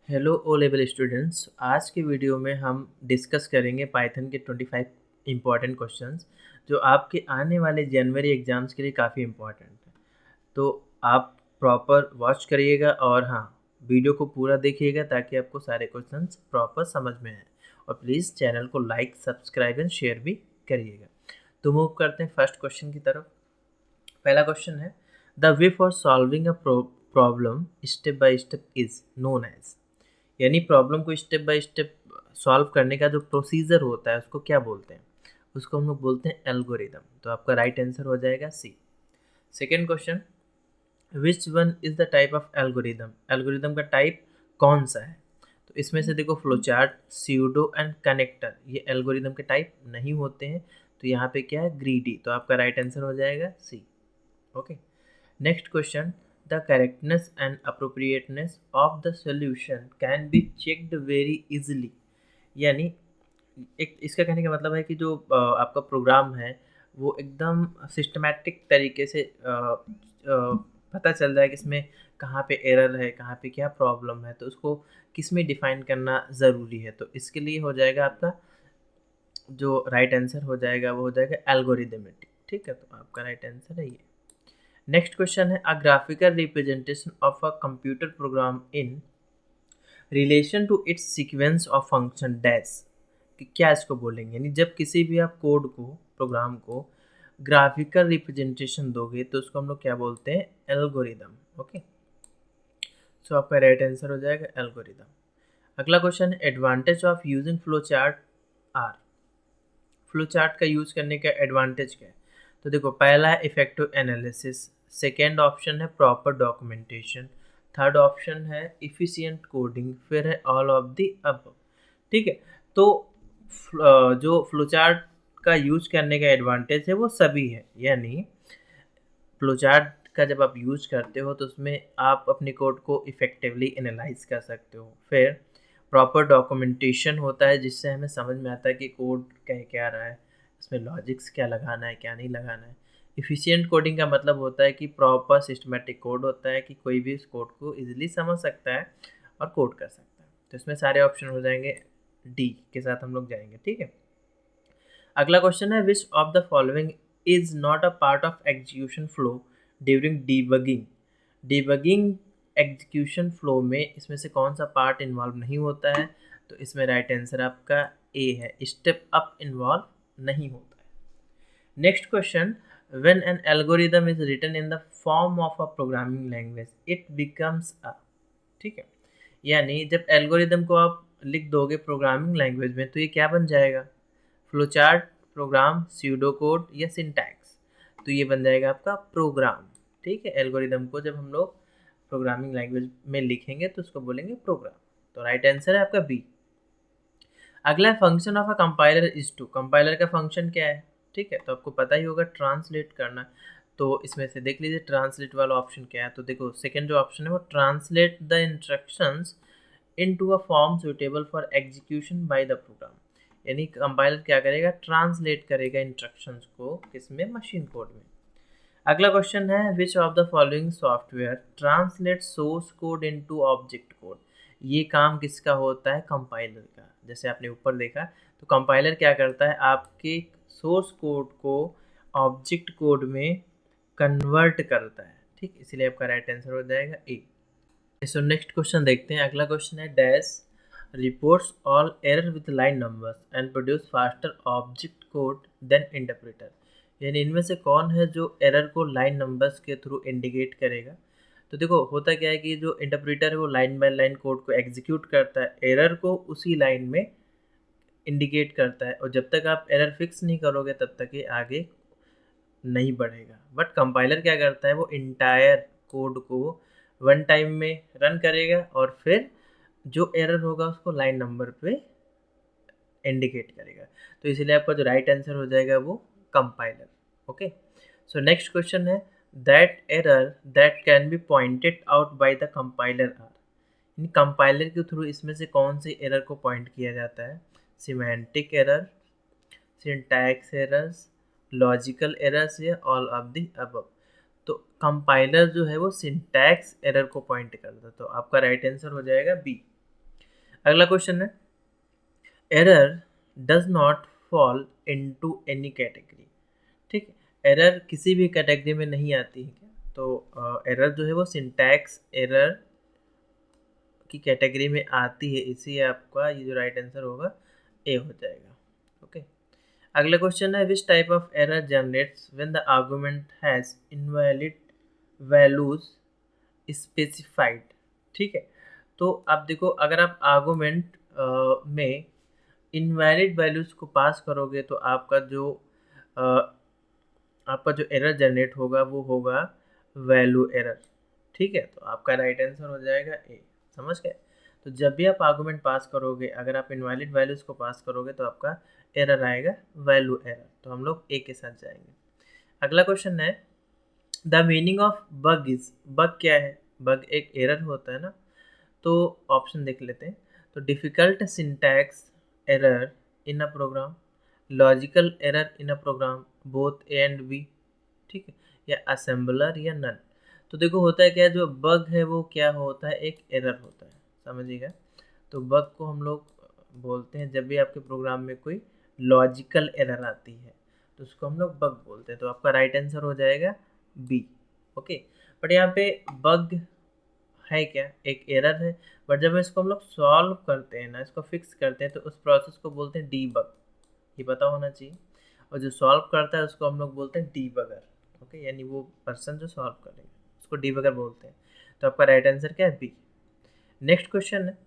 Hello O level students. आज के video में हम डिस्कस करेंगे पाइथन के 25 इम्पॉर्टेंट क्वेश्चंस जो आपके आने वाले जनवरी एग्ज़ाम्स के लिए काफ़ी इम्पॉर्टेंट है। तो आप प्रॉपर वॉच करिएगा और हाँ, वीडियो को पूरा देखिएगा ताकि आपको सारे क्वेश्चंस प्रॉपर समझ में आए। और प्लीज़ चैनल को लाइक, सब्सक्राइब एंड शेयर भी करिएगा। तो मूव करते हैं फर्स्ट क्वेश्चन की तरफ। पहला क्वेश्चन है, the way for solving a problem step by step is known as. यानी प्रॉब्लम को स्टेप बाय स्टेप सॉल्व करने का जो प्रोसीजर होता है उसको क्या बोलते हैं? उसको हम लोग बोलते हैं एल्गोरिदम। तो आपका राइट आंसर हो जाएगा C. Second question, which one is the type of algorithm. Algorithm का टाइप कौन सा है? तो इसमें से देखो, फ्लोचार्ट, स्यूडो एंड कनेक्टर, ये एल्गोरिदम के टाइप नहीं होते हैं। तो यहाँ पे क्या है? ग्रीडी। तो आपका राइट आंसर हो जाएगा C. Okay. Next question, the correctness and appropriateness of the solution can be checked very easily. यानी एक इसका कहने का मतलब है कि जो आपका प्रोग्राम है वो एकदम सिस्टमैटिक तरीके से पता चल जाए कि इसमें कहाँ पे एरर है, कहाँ पे क्या प्रॉब्लम है, तो उसको किस में डिफाइन करना ज़रूरी है। तो इसके लिए हो जाएगा आपका जो राइट आंसर हो जाएगा वो हो जाएगा एल्गोरिदमेटिक। ठीक है, तो आपका राइट आंसर है ये। नेक्स्ट क्वेश्चन है, a graphical representation of a computer program in relation to its sequence of function dash. कि क्या इसको बोलेंगे? यानी जब किसी भी आप कोड को, प्रोग्राम को ग्राफिकल रिप्रेजेंटेशन दोगे तो उसको हम लोग क्या बोलते हैं? एल्गोरिदम। ओके, सो आपका राइट आंसर हो जाएगा एल्गोरिदम। अगला क्वेश्चन है, advantage of using flow chart are. Flow chart का यूज करने का एडवांटेज क्या है? तो देखो, पहला है इफेक्टिव एनालिसिस, सेकेंड ऑप्शन है प्रॉपर डॉक्यूमेंटेशन, थर्ड ऑप्शन है इफिशिएंट कोडिंग, फिर है ऑल ऑफ द अब। ठीक है, तो जो फ्लोचार्ट का यूज करने का एडवांटेज है वो सभी है। यानी फ्लोचार्ट का जब आप यूज करते हो तो उसमें आप अपने कोड को इफेक्टिवली एनालाइज कर सकते हो। फिर प्रॉपर डॉक्यूमेंटेशन होता है जिससे हमें समझ में आता है कि कोड कह क्या रहा है, इसमें लॉजिक्स क्या लगाना है, क्या नहीं लगाना है। इफ़िशिएंट कोडिंग का मतलब होता है कि प्रॉपर सिस्टमेटिक कोड होता है कि कोई भी इस कोड को ईजिली समझ सकता है और कोड कर सकता है। तो इसमें सारे ऑप्शन हो जाएंगे, डी के साथ हम लोग जाएंगे। ठीक है, अगला क्वेश्चन है, which of the following is not a part of execution flow during debugging. Debugging execution flow में इसमें से कौन सा पार्ट इन्वॉल्व नहीं होता है? तो इसमें राइट आंसर आपका ए है, स्टेप अप इन्वॉल्व नहीं होता है। Next question, when an algorithm is written in the form of a programming language it becomes a. ठीक है, यानी जब एल्गोरिदम को आप लिख दोगे प्रोग्रामिंग लैंग्वेज में तो ये क्या बन जाएगा? फ्लोचार्ट, प्रोग्राम, स्यूडो कोड या सिंटैक्स? तो ये बन जाएगा आपका प्रोग्राम। ठीक है, एल्गोरिदम को जब हम लोग प्रोग्रामिंग लैंग्वेज में लिखेंगे तो उसको बोलेंगे प्रोग्राम। तो राइट आंसर है आपका बी। अगला function of a compiler is to. Compiler का फंक्शन क्या है? ठीक है, तो आपको पता ही होगा, ट्रांसलेट करना। तो इसमें से देख लीजिए ट्रांसलेट वाला ऑप्शन क्या है। तो देखो, सेकेंड जो ऑप्शन है वो translate the instructions into a form suitable for execution by the program. यानी कंपाइलर क्या करेगा? ट्रांसलेट करेगा इंस्ट्रक्शंस को किसमें? मशीन कोड में। अगला क्वेश्चन है, which of the following software translate source code into object code. ये काम किसका होता है? कंपाइलर का। जैसे आपने ऊपर देखा, तो कंपाइलर क्या करता है? आपके सोर्स कोड को ऑब्जेक्ट कोड में कन्वर्ट करता है। ठीक, इसलिए आपका राइट आंसर हो जाएगा ए। सो नेक्स्ट क्वेश्चन देखते हैं। अगला क्वेश्चन है, dash reports all error with line numbers and produce faster object code than interpreter. यानी इनमें से कौन है जो एरर को लाइन नंबर्स के थ्रू इंडिकेट करेगा? तो देखो, होता क्या है कि जो इंटरप्रेटर है वो लाइन बाय लाइन कोड को एग्जीक्यूट करता है, एरर को उसी लाइन में इंडिकेट करता है, और जब तक आप एरर फिक्स नहीं करोगे तब तक ये आगे नहीं बढ़ेगा। बट कंपाइलर क्या करता है? वो इंटायर कोड को वन टाइम में रन करेगा और फिर जो एरर होगा उसको लाइन नंबर पे इंडिकेट करेगा। तो इसलिए आपका जो राइट आंसर हो जाएगा वो compiler. Okay, so next question है, that error that can be pointed out by the compiler are. Compiler के थ्रू इसमें से कौन से एरर को पॉइंट किया जाता है? Semantic error, syntax errors, logical errors या ऑल ऑफ द अबव। तो कंपाइलर जो है वो सिंटैक्स एरर को पॉइंट करता है। तो आपका राइट आंसर हो जाएगा बी। अगला क्वेश्चन है, error does not fall into any category. ठीक है, एरर किसी भी कैटेगरी में नहीं आती है क्या? तो एरर जो है वो सिंटैक्स एरर की कैटेगरी में आती है, इसी आपका ये जो राइट आंसर होगा ए हो जाएगा। ओके, अगला क्वेश्चन है, which type of error generates when the argument has invalid values specified. ठीक है, तो आप देखो, अगर आप आर्गुमेंट में इनवैलिड वैल्यूज को पास करोगे तो अ, आपका जो एरर जनरेट होगा वो होगा वैल्यू एरर। ठीक है, तो आपका राइट आंसर हो जाएगा ए। समझ गए? तो जब भी आप आर्गुमेंट पास करोगे, अगर आप इनवैलिड वैल्यूज को पास करोगे तो आपका एरर आएगा वैल्यू एरर। तो हम लोग ए के साथ जाएंगे। अगला क्वेश्चन है, the meaning of bug is, bug क्या है? बग एक एरर होता है ना। तो ऑप्शन देख लेते हैं। तो difficult syntax error in a program, logical error in a program, both A and B. ठीक है, या असेंबलर या नन। तो देखो होता है क्या, जो बग है वो क्या होता है, एक एरर होता है। समझिएगा, तो बग को हम लोग बोलते हैं जब भी आपके प्रोग्राम में कोई लॉजिकल एरर आती है तो उसको हम लोग बग बोलते हैं। तो आपका राइट आंसर हो जाएगा बी। ओके, बट यहाँ पे बग है क्या, एक एरर है। बट जब इसको हम लोग सॉल्व करते हैं ना, इसको फिक्स करते हैं, तो उस प्रोसेस को बोलते हैं डीबग। ये पता होना चाहिए। और जो सॉल्व करता है उसको हम लोग बोलते हैं डीबगर। ओके, यानी वो पर्सन जो सॉल्व करेगा उसको डीबगर बोलते हैं। तो आपका राइट आंसर क्या है, बी। नेक्स्ट क्वेश्चन है,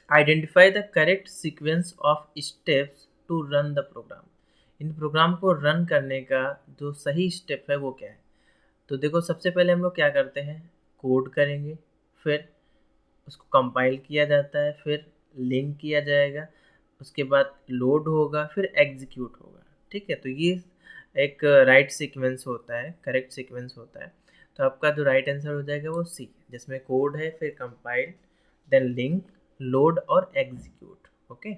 identify the correct sequence of steps to run the program. इन प्रोग्राम को रन करने का जो सही स्टेप है वो क्या है? तो देखो, सबसे पहले हम लोग क्या करते हैं, कोड करेंगे, फिर उसको कंपाइल किया जाता है, फिर लिंक किया जाएगा, उसके बाद लोड होगा, फिर एग्जीक्यूट होगा। ठीक है, तो ये एक राइट सीक्वेंस होता है, करेक्ट सीक्वेंस होता है। तो आपका जो राइट आंसर हो जाएगा वो सी, जिसमें कोड है, फिर कंपाइल, देन लिंक, लोड और एग्जीक्यूट। ओके,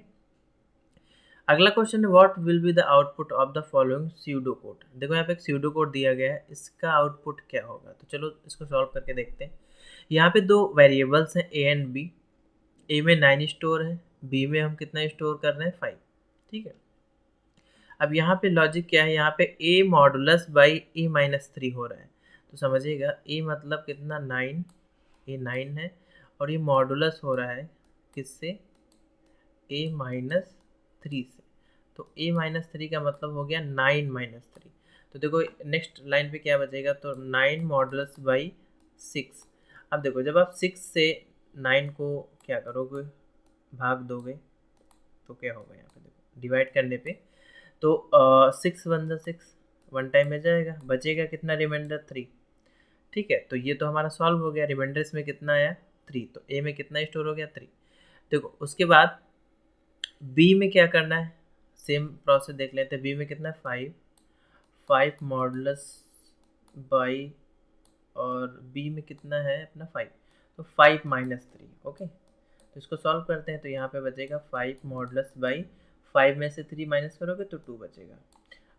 अगला क्वेश्चन है, what will be the output of the following pseudo code. देखो यहाँ पे एक स्यूडो कोड दिया गया है, इसका आउटपुट क्या होगा? तो चलो इसको सॉल्व करके देखते हैं। यहाँ पे दो वेरिएबल्स हैं ए एंड बी। ए में 9 स्टोर है, बी में हम कितना स्टोर कर रहे हैं, 5। ठीक है, अब यहाँ पे लॉजिक क्या है, यहाँ पे ए मॉडुलस बाई ए माइनस 3 हो रहा है। तो समझिएगा, ए मतलब कितना, 9, ए 9 है, और ये मॉडुलस हो रहा है किससे, ए माइनस 3 से। तो ए माइनस 3 का मतलब हो गया 9 माइनस 3। तो देखो नेक्स्ट लाइन पे क्या बचेगा, तो 9 मॉडुलस बाई 6। अब देखो, जब आप 6 से 9 को क्या करोगे, भाग दोगे, तो क्या होगा, यहाँ पे देखो डिवाइड करने पे, तो 6 × 1 = 6, वन टाइम में जाएगा, बचेगा कितना, रिमाइंडर 3। ठीक है, तो ये तो हमारा सॉल्व हो गया, रिमाइंडर इसमें कितना आया, 3। तो ए में कितना स्टोर हो गया, 3। देखो उसके बाद बी में क्या करना है, सेम प्रोसेस देख लेते हैं। बी में कितना है, 5, 5 मॉडुलस बाई, और बी में कितना है अपना 5, तो 5 माइनस 3। ओके, तो इसको सॉल्व करते हैं, तो यहाँ पे बचेगा 5 मॉडुलस बाई 5 में से 3 माइनस करोगे तो 2 बचेगा।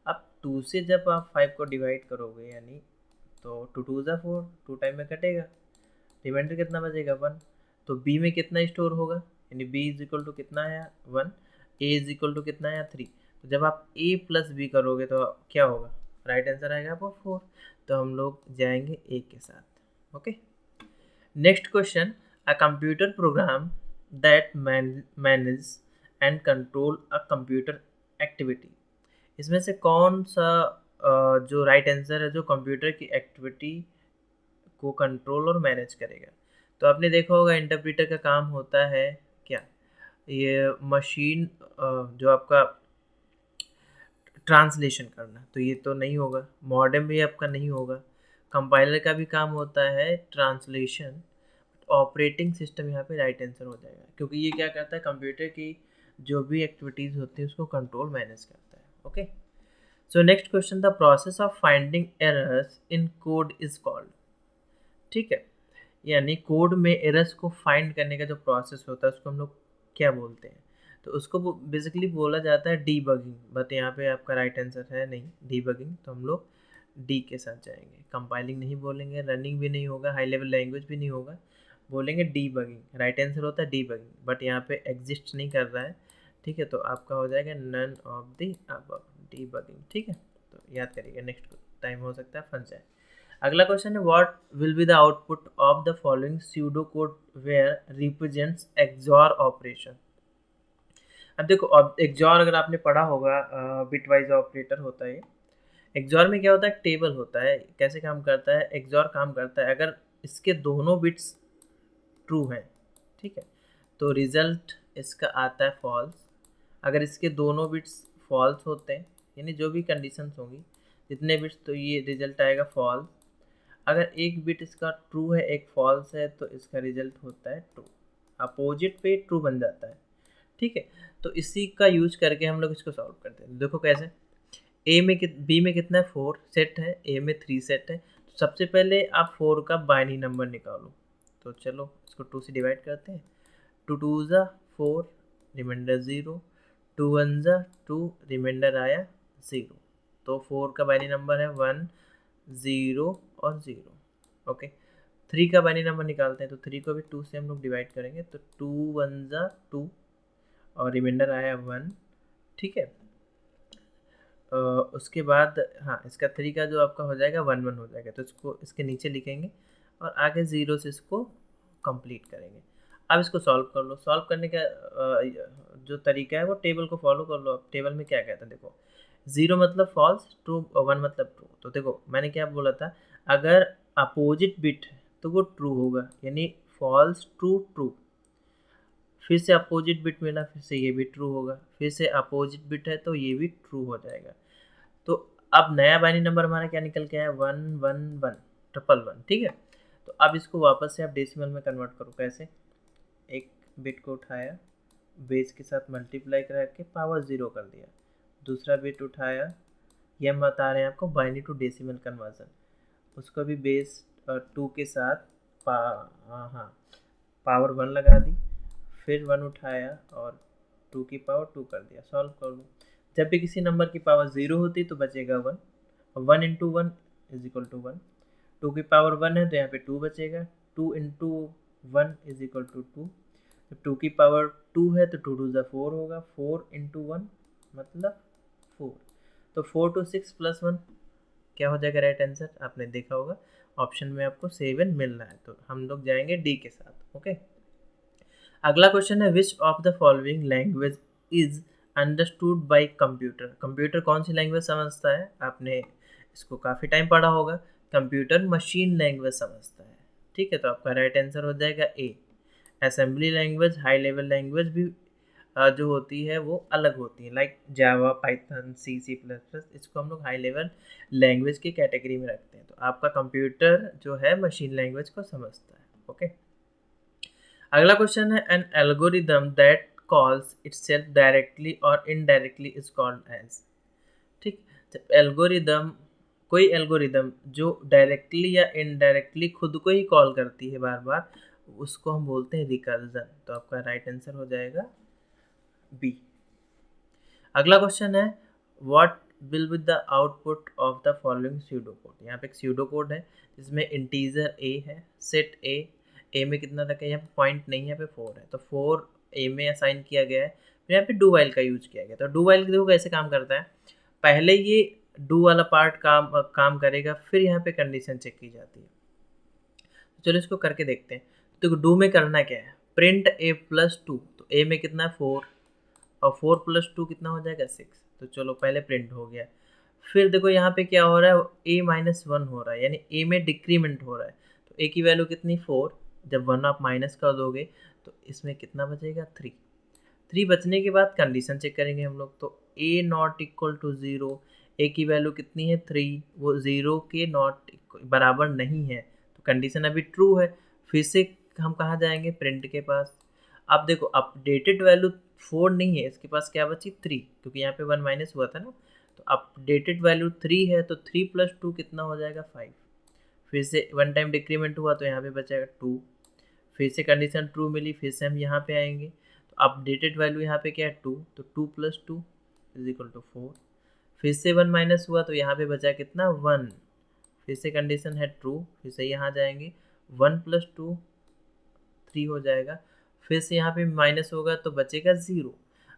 अब 2 से जब आप 5 को डिवाइड करोगे, यानी तो 2 2 ज़ा 4, 2 टाइम में कटेगा, रिमाइंडर कितना बचेगा, 1। तो बी में कितना स्टोर होगा, यानी बी इज इक्वल टू कितना आया, 1। ए इज इक्वल टू कितना आया, 3। तो जब आप ए प्लस बी करोगे तो क्या होगा, राइट आंसर आएगा आपको 4। तो हम लोग जाएंगे ए के साथ। Okay, next question, a computer programme that manage and control a computer activity. इसमें से कौन सा जो राइट आंसर है, जो कंप्यूटर की एक्टिविटी को कंट्रोल और मैनेज करेगा? तो आपने देखा होगा, इंटरप्रेटर का काम होता है क्या, ये मशीन जो आपका ट्रांसलेशन करना, तो ये तो नहीं होगा। मॉडेम भी आपका नहीं होगा। कंपाइलर का भी काम होता है ट्रांसलेशन। ऑपरेटिंग सिस्टम यहाँ पे राइट आंसर हो जाएगा, क्योंकि ये क्या करता है, कंप्यूटर की जो भी एक्टिविटीज़ होती है उसको कंट्रोल मैनेज करता है। Okay, so next question, the process of finding errors in code is called. ठीक है, यानी कोड में एरर्स को फाइंड करने का जो प्रोसेस होता है उसको हम लोग क्या बोलते हैं? तो उसको बेसिकली बोला जाता है डीबगिंग। बट यहाँ पे आपका राइट आंसर है नहीं डीबगिंग, तो हम लोग डी के साथ जाएंगे। कंपाइलिंग नहीं बोलेंगे, रनिंग भी नहीं होगा, हाई लेवल लैंग्वेज भी नहीं होगा, बोलेंगे डीबगिंग, राइट आंसर होता है डीबगिंग, बट यहाँ पे एग्जिस्ट नहीं कर रहा है, ठीक है। तो आपका हो जाएगा none of the above, debugging, ठीक है। तो याद करिएगा, नेक्स्ट टाइम हो सकता है फंस जाए। अगला क्वेश्चन है what will be the output of the following pseudo code where represents XOR operation. अब देखो, अब एक्सॉर अगर आपने पढ़ा होगा, बिटवाइज ऑपरेटर होता है। एक्सॉर में क्या होता है, टेबल होता है। कैसे काम करता है एक्सॉर, काम करता है अगर इसके दोनों बिट्स ट्रू हैं, ठीक है, तो रिजल्ट इसका आता है फॉल्स। अगर इसके दोनों बिट्स फॉल्स होते हैं, यानी जो भी कंडीशंस होंगी जितने बिट्स, तो ये रिजल्ट आएगा फॉल्स। अगर एक बिट इसका ट्रू है एक फॉल्स है, तो इसका रिजल्ट होता है ट्रू। अपोजिट पे ट्रू बन जाता है, ठीक है। तो इसी का यूज करके हम लोग इसको सॉल्व करते हैं। देखो कैसे, बी में कितना है 4 सेट है, ए में 3 सेट है। तो सबसे पहले आप 4 का बाइनरी नंबर निकालो। तो चलो इसको 2 से डिवाइड करते हैं। 2 2 ज़ा 4, रिमाइंडर 0, 2 1 ज़ा 2, रिमाइंडर आया 0। तो 4 का बाइनरी नंबर है 1 0 और 0। ओके, 3 का बाइनरी नंबर निकालते हैं। तो 3 को भी 2 से हम लोग डिवाइड करेंगे। तो 2 1 ज़ा 2 और रिमाइंडर आया 1, ठीक है। उसके बाद हाँ, इसका 3 का जो आपका हो जाएगा 1 1 हो जाएगा। तो इसको इसके नीचे लिखेंगे और आगे 0 से इसको कंप्लीट करेंगे। अब इसको सॉल्व कर लो। सॉल्व करने का जो तरीका है वो टेबल को फॉलो कर लो। अब टेबल में क्या कहता है, देखो 0 मतलब फॉल्स, ट्रू 1 मतलब ट्रू। तो देखो मैंने क्या बोला था, अगर अपोजिट बिट है तो वो ट्रू होगा, यानी फॉल्स ट्रू ट्रू। फिर से अपोजिट बिट मिला, फिर से ये भी ट्रू होगा, फिर से अपोजिट बिट है तो ये भी ट्रू हो जाएगा। तो अब नया बाइनरी नंबर हमारा क्या निकल के आया, 1 1 1 ट्रिपल 1, ठीक है। तो अब इसको वापस से आप डेसिमल में कन्वर्ट करो। कैसे, एक बिट को उठाया, बेस के साथ मल्टीप्लाई करा के पावर 0 कर दिया। दूसरा बिट उठाया, ये हम बता रहे हैं आपको बाइनरी टू डेसिमल कन्वर्जन, उसको भी बेस 2 के साथ हाँ पावर 1 लगा दी। फिर 1 उठाया और 2 की पावर 2 कर दिया। सॉल्व कर लो। जब भी किसी नंबर की पावर 0 होती तो बचेगा 1, और 1 इंटू 1 इज इक्वल टू 1। 2 की पावर 1 है तो यहाँ पे 2 बचेगा। 2 इंटू 1 इज इक्वल टू 2। जब 2 की पावर 2 है तो 2 2 ज़ा 4 होगा। 4 इंटू 1 मतलब 4। तो 4 to 6 प्लस 1 क्या हो जाएगा, राइट आंसर आपने देखा होगा ऑप्शन में आपको 7 मिल रहा है। तो हम लोग जाएंगे डी के साथ। ओके, अगला क्वेश्चन है which of the following language is understood by computer. Computer कौन सी लैंग्वेज समझता है, आपने इसको काफ़ी टाइम पढ़ा होगा। कंप्यूटर मशीन लैंग्वेज समझता है, ठीक है। तो आपका राइट आंसर हो जाएगा A. Assembly language, high level language भी जो होती है वो अलग होती है, like Java, Python, C C plus plus, इसको हम लोग हाई लेवल लैंग्वेज की कैटेगरी में रखते हैं। तो आपका कंप्यूटर जो है मशीन लैंग्वेज को समझता है। ओके, अगला क्वेश्चन है N algorithm that calls itself directly और इनडायरेक्टली इज कॉल्ड एज। ठीक, जब एल्गोरिदम, कोई एल्गोरिदम जो डायरेक्टली या इनडायरेक्टली खुद को ही कॉल करती है बार बार, उसको हम बोलते हैं रिकर्जन। तो आपका राइट आंसर हो जाएगा बी। अगला क्वेश्चन है what will be the output of the following pseudo code. यहाँ पे एक स्यूडो कोड है जिसमें इंटीजर ए है, सेट ए में कितना तक है, यहाँ पे पॉइंट नहीं है, यहाँ पे 4 है। तो 4 ए में असाइन किया गया है। फिर यहाँ पे डू वाइल का यूज किया गया। तो डू वाइल देखो कैसे काम करता है, पहले ये डू वाला पार्ट काम करेगा, फिर यहाँ पे कंडीशन चेक की जाती है। तो चलो इसको करके देखते हैं। तो डू में करना क्या है, प्रिंट ए प्लस 2। तो ए में कितना है 4, और 4 प्लस 2 कितना हो जाएगा 6। तो चलो पहले प्रिंट हो गया। फिर देखो यहाँ पे क्या हो रहा है, ए माइनस 1 हो रहा है, यानी ए में डिक्रीमेंट हो रहा है। तो ए की वैल्यू कितनी 4, जब 1 आप माइनस कर दोगे तो इसमें कितना बचेगा 3। 3 बचने के बाद कंडीशन चेक करेंगे हम लोग। तो ए नॉट इक्वल टू 0, ए की वैल्यू कितनी है 3, वो 0 के नॉट बराबर नहीं है, तो कंडीशन अभी ट्रू है। फिर से हम कहाँ जाएंगे, प्रिंट के पास। अब देखो अपडेटेड वैल्यू 4 नहीं है, इसके पास क्या बची 3, क्योंकि यहाँ पे 1 माइनस हुआ था ना। तो अपडेटेड वैल्यू 3 है, तो 3 प्लस 2 कितना हो जाएगा 5। फिर से 1 टाइम डिक्रीमेंट हुआ तो यहाँ पे बचेगा 2। फिर से कंडीशन ट्रू मिली, फिर से हम यहाँ पे आएंगे। तो अपडेटेड वैल्यू यहाँ पे क्या है 2, तो 2 प्लस 2 इज इक्वल टू 4। फिर से 1 माइनस हुआ तो यहाँ पे बचा कितना 1। फिर से कंडीशन है ट्रू, फिर से यहाँ जाएंगे 1 प्लस 2 3 हो जाएगा। फिर से यहाँ पे माइनस होगा तो बचेगा 0।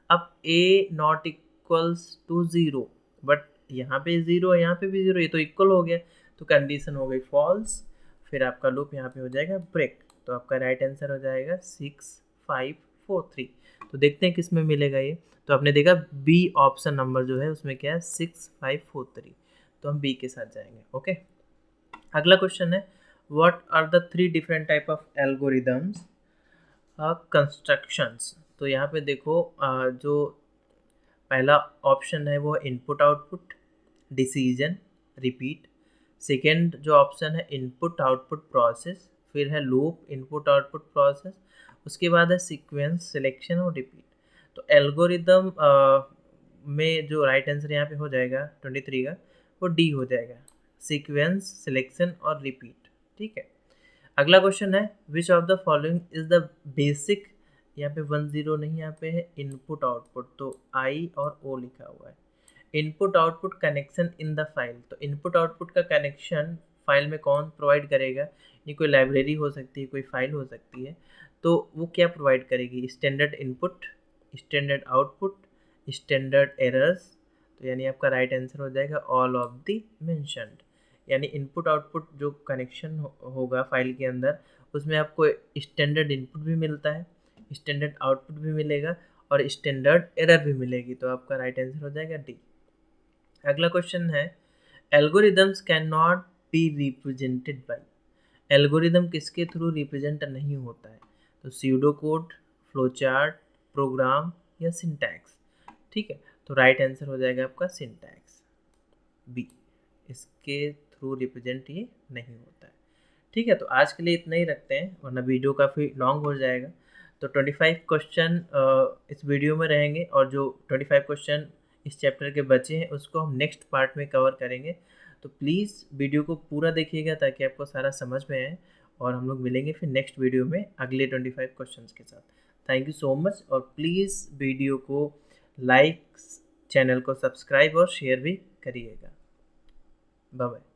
अब a not equals to 0, but यहाँ पे 0 है, यहाँ पे भी 0, ये तो इक्वल हो गया, तो कंडीशन हो गई फॉल्स। फिर आपका लूप यहाँ पे हो जाएगा ब्रेक, तो आपका राइट आंसर हो जाएगा 6, 5, 4, 3। तो देखते हैं किस में मिलेगा ये। तो आपने देखा बी ऑप्शन नंबर जो है उसमें क्या है, 6, 5, 4, 3, तो हम बी के साथ जाएंगे। ओके, अगला क्वेश्चन है what are the 3 different type of algorithms constructions. तो यहाँ पे देखो जो पहला ऑप्शन है वो input output, decision, repeat. Second जो ऑप्शन है इनपुट आउटपुट प्रोसेस, फिर है लूप इनपुट आउटपुट प्रोसेस, उसके बाद है सीक्वेंस, सिलेक्शन और रिपीट। तो एल्गोरिदम में जो राइट आंसर यहाँ पे हो जाएगा 23 का, वो डी हो जाएगा, सीक्वेंस, सिलेक्शन और रिपीट। ठीक है, अगला क्वेश्चन है which of the following is the basic, यहाँ पे 1 0 नहीं, यहाँ पे है इनपुट आउटपुट, तो आई और ओ लिखा हुआ है। Input output connection in the file, तो इनपुट आउटपुट का कनेक्शन फाइल में कौन प्रोवाइड करेगा, ये कोई लाइब्रेरी हो सकती है, कोई फाइल हो सकती है, तो वो क्या प्रोवाइड करेगी, standard input, standard output, standard errors. तो यानी आपका राइट आंसर हो जाएगा ऑल ऑफ द मेंशन्ड। यानी इनपुट आउटपुट जो कनेक्शन होगा फाइल के अंदर, उसमें आपको स्टैंडर्ड इनपुट भी मिलता है, स्टैंडर्ड आउटपुट भी मिलेगा और स्टैंडर्ड एरर भी मिलेगी, तो आपका राइट आंसर हो जाएगा डी। अगला क्वेश्चन है algorithms can not be represented by, algorithm किसके थ्रू रिप्रेजेंट नहीं होता है, तो स्यूडो कोड, फ्लोचार्ट, प्रोग्राम या सिंटैक्स। ठीक है, तो राइट आंसर हो जाएगा आपका सिंटैक्स, बी, इसके थ्रू रिप्रेजेंट ये नहीं होता है। ठीक है, तो आज के लिए इतना ही रखते हैं, वरना वीडियो काफ़ी लॉन्ग हो जाएगा। तो 25 क्वेश्चन इस वीडियो में रहेंगे, और जो 25 क्वेश्चन इस चैप्टर के बचे हैं उसको हम नेक्स्ट पार्ट में कवर करेंगे। तो प्लीज़ वीडियो को पूरा देखिएगा ताकि आपको सारा समझ में आए, और हम लोग मिलेंगे फिर नेक्स्ट वीडियो में अगले 25 क्वेश्चंस के साथ। थैंक यू सो मच, और प्लीज़ वीडियो को लाइक, चैनल को सब्सक्राइब और शेयर भी करिएगा। Bye bye.